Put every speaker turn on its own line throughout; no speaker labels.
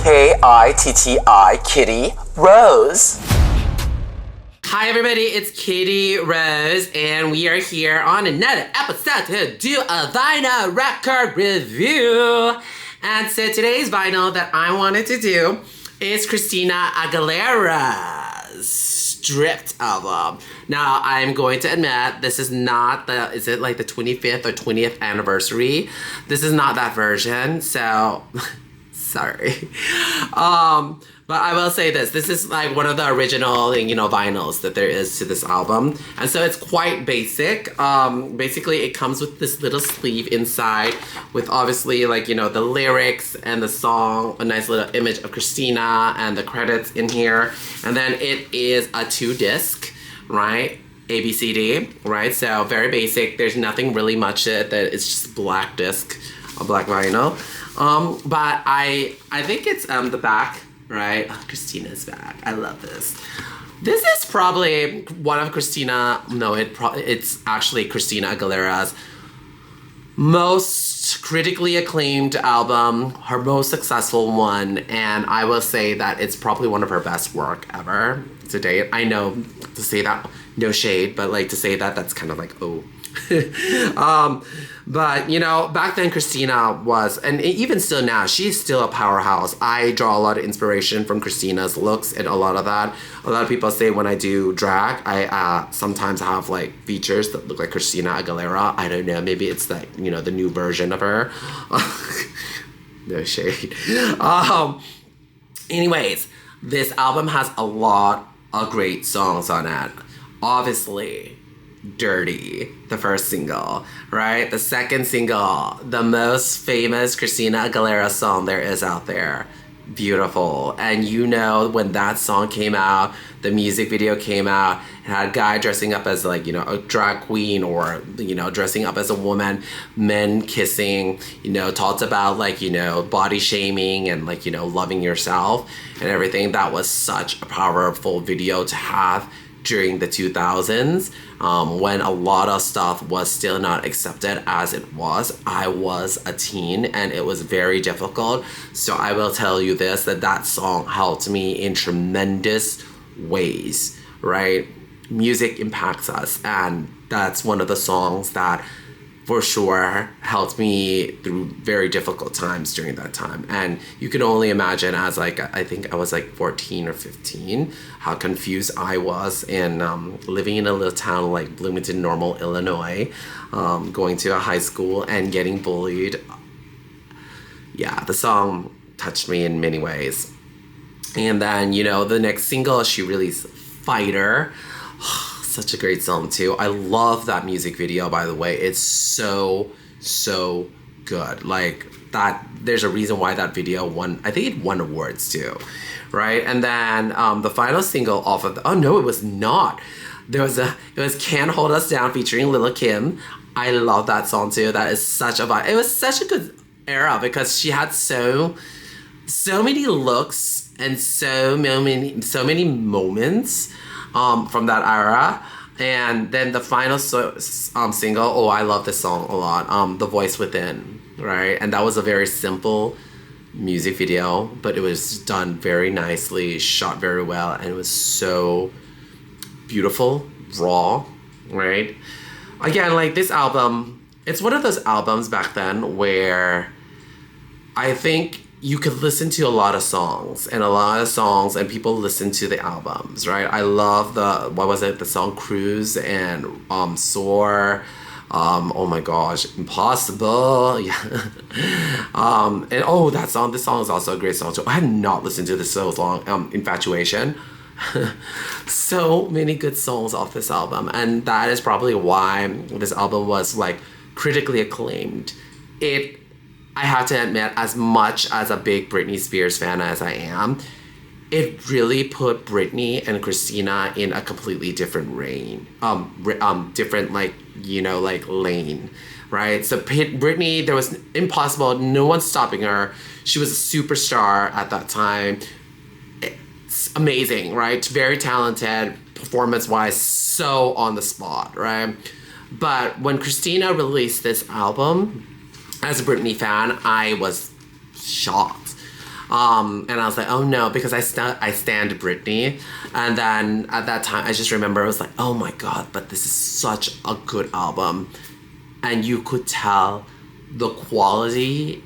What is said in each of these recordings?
Kitti, Kitti Rose.
Hi everybody, it's Kitti Rose, and we are here on another episode to do a vinyl record review. And so today's vinyl that I wanted to do is Christina Aguilera Stripped album. Now, I'm going to admit, this is not the, is it like the 25th or 20th anniversary? This is not that version, so sorry. But I will say this is like one of the original, vinyls that there is to this album. And so it's quite basic. Basically, it comes with this little sleeve inside with obviously the lyrics and the song, a nice little image of Christina and the credits in here. And then it is a 2-disc, right? ABCD, right? So very basic. There's nothing really much to it. That it's just black disc, a black vinyl. But I think it's the back. Right? Oh, Christina's back. I love this. This is probably one of it's actually Christina Aguilera's most critically acclaimed album, her most successful one, and I will say that it's probably one of her best work ever to date. I know to say that, no shade, but to say that, that's kind of oh. But back then Christina was, and even still now, she's still a powerhouse. I draw a lot of inspiration from Christina's looks and a lot of that. A lot of people say when I do drag, I sometimes have features that look like Christina Aguilera. I don't know, maybe it's the new version of her. No shade. Anyways, this album has a lot of great songs on it. Obviously, Dirrty, the first single, right? The second single, the most famous Christina Aguilera song there is out there. Beautiful. And when that song came out, the music video came out, it had a guy dressing up as a drag queen or, dressing up as a woman, men kissing, talked about body shaming and loving yourself and everything. That was such a powerful video to have during the 2000s, when a lot of stuff was still not accepted as it was. I was a teen and it was very difficult. So I will tell you this, that song helped me in tremendous ways, right? Music impacts us, and that's one of the songs that for sure helped me through very difficult times during that time. And you can only imagine as I think I was 14 or 15, how confused I was in living in a little town like Bloomington Normal, Illinois, going to a high school and getting bullied. Yeah, the song touched me in many ways. And then, the next single she released, Fighter. Such a great song too. I love that music video, by the way. It's so good. That, there's a reason why that video won. I think it won awards too, right? And then the final single off of oh no, it was not. It was Can't Hold Us Down featuring Lil' Kim. I love that song too. That is such a vibe. It was such a good era because she had so many looks and so many moments from that era. And then the final single, oh, I love this song a lot, The Voice Within, right? And that was a very simple music video, but it was done very nicely, shot very well, and it was so beautiful, raw, right? Again, this album, it's one of those albums back then where I think you could listen to a lot of songs and people listen to the albums, right? I love the song Cruise and Soar, oh my gosh, Impossible, yeah. And this song is also a great song too. I have not listened to this so long, Infatuation. So many good songs off this album, and that is probably why this album was critically acclaimed. I have to admit, as much as a big Britney Spears fan as I am, it really put Britney and Christina in a completely different lane, right? So Britney, there was impossible, no one's stopping her. She was a superstar at that time. It's amazing, right? Very talented, performance-wise, so on the spot, right? But when Christina released this album, as a Britney fan, I was shocked. And I was like, oh no, because I stand Britney. And then at that time, I just remember I was like, oh my God, but this is such a good album. And you could tell the quality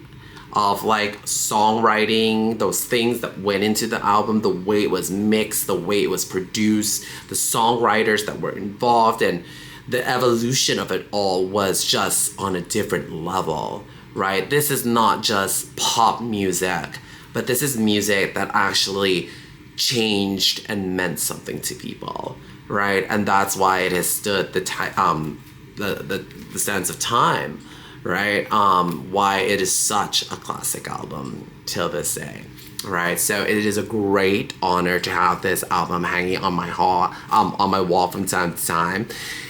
of like songwriting, those things that went into the album, the way it was mixed, the way it was produced, the songwriters that were involved, and the evolution of it all was just on a different level, right? This is not just pop music, but this is music that actually changed and meant something to people, right? And that's why it has stood the sense of time, right? Why it is such a classic album till this day, right? So it is a great honor to have this album hanging on my wall from time to time,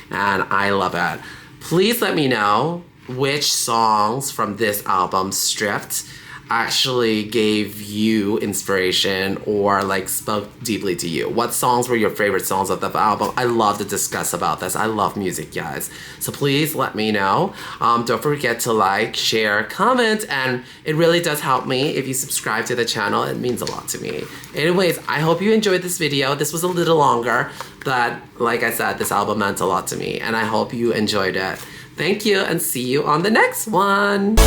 and I love it. Please let me know which songs from this album, Stripped, actually gave you inspiration or like spoke deeply to you. What songs were your favorite songs of the album? I love to discuss about this. I love music, guys. So please let me know. Don't forget to like, share, comment, and it really does help me if you subscribe to the channel. It means a lot to me. Anyways, I hope you enjoyed this video. This was a little longer, but like I said, this album meant a lot to me, and I hope you enjoyed it. Thank you, and see you on the next one.